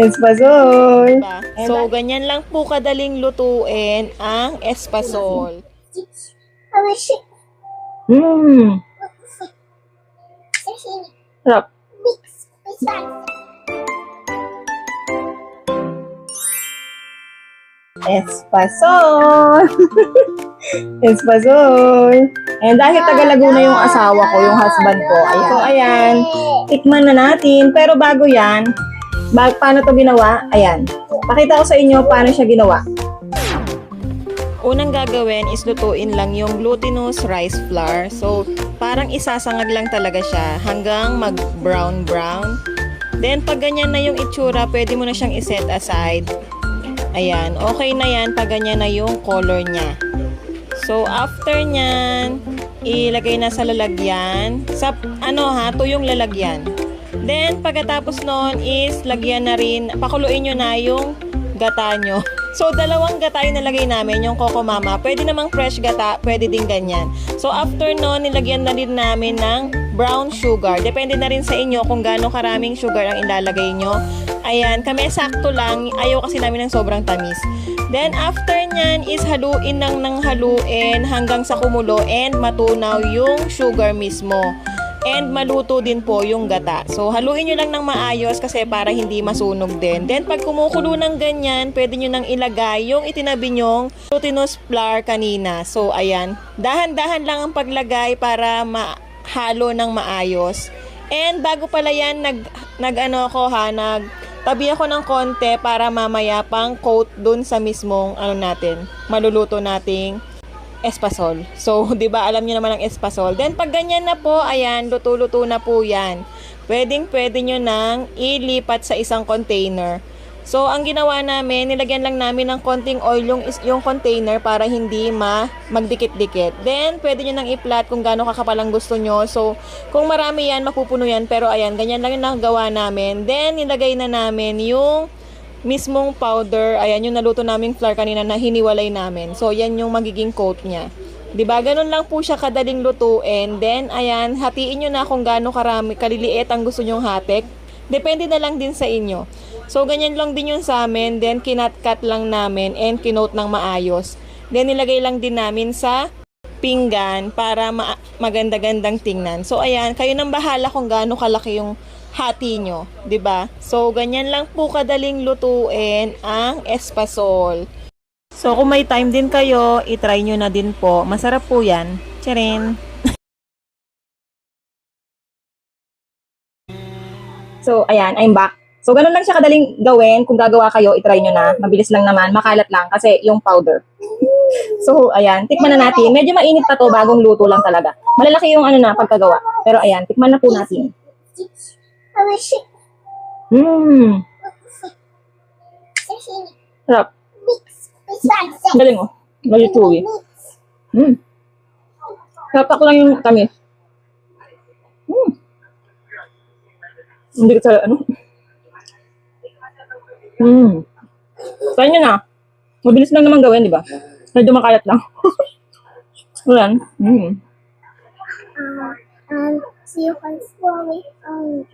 Espasol. Diba? So, ganyan lang po kadaling lutuin ang espasol. Mmm. Sarap. Espasol. Espasol. And dahil taga Laguna yung asawa ko, yung husband ko. Ayan. So, ayan. Tikman na natin. Pero bago yan, paano to ginawa? Ayan. Pakita ko sa inyo paano siya ginawa. Unang gagawin is lutuin lang yung glutinous rice flour. So, parang isasangag lang talaga siya hanggang mag-brown-brown. Then, pag ganyan na yung itsura, pwede mo na siyang iset aside. Ayan, okay na yan pag ganyan na yung color niya. So, after nyan, ilagay na sa lalagyan. Sa, tuyong lalagyan. Then, pagkatapos nun is, lagyan na rin, pakuluin nyo na yung gata nyo. So, dalawang gata yung nalagay namin, yung Coco Mama. Pwede namang fresh gata, pwede din ganyan. So, after nun, nilagyan na rin namin ng brown sugar. Depende na rin sa inyo kung gaano karaming sugar ang ilalagay nyo. Ayan, kami sakto lang. Ayaw kasi namin ng sobrang tamis. Then, after nyan is haluin ng haluin hanggang sa kumulo and matunaw yung sugar mismo. And maluto din po yung gata. So, haluin nyo lang ng maayos kasi para hindi masunog din. Then, pag kumukulo ng ganyan, pwede nyo nang ilagay yung itinabi nyong glutinous flour kanina. So, ayan. Dahan-dahan lang ang paglagay para mahalo ng maayos. And, bago pala yan, tabi ako ng konti para mamaya pang coat dun sa mismong, maluluto nating espasol. So, 'di ba, alam niyo naman ang espasol. Then pag ganyan na po, ayan, luto-luto na po 'yan. Pwede niyo nang ilipat sa isang container. So, ang ginawa namin, nilagyan lang namin ng konting oil yung container para hindi magdikit-dikit. Then, pwede niyo nang i-flat kung gaano kakapal ang gusto nyo. So, kung marami yan, mapupuno yan. Pero, ayan, ganyan lang yung nagawa namin. Then, nilagay na namin yung mismong powder, ayan yung naluto naming flour kanina na hiniwalay namin. So, yan yung magiging coat niya. 'Di ba? Ganun lang po siya kadaling lutuin. Then, ayan, hatiin nyo na kung gaano kaliliit ang gusto nyong hatik. Depende na lang din sa inyo. So, ganyan lang din yun sa amin. Then, kinat-cut lang namin and kinote ng maayos. Then, nilagay lang din namin sa pinggan para maganda-gandang tingnan. So, ayan, kayo nang bahala kung gaano kalaki yung hati nyo, 'di ba? So, ganyan lang po kadaling lutuin ang espasol. So, kung may time din kayo, i-try nyo na din po. Masarap po yan. Tcharin! So, ayan, I'm back. So, ganun lang siya kadaling gawin. Kung gagawa kayo, i-try nyo na. Mabilis lang naman. Makalat lang kasi yung powder. So, ayan. Tikman na natin. Medyo mainit pa to. Bagong luto lang talaga. Malalaki yung pagkagawa. Pero ayan, tikman na po natin. Mmm. Sarap. Galing mo. Medyo chewy. Mmm. Sarap lang yung tamis. Mmm. Hindi ko sa Mmm. Try nyo na. Mabilis lang naman gawin, di ba? Medyo makalat lang. Ayan. Mmm. So you can slowly. Mm.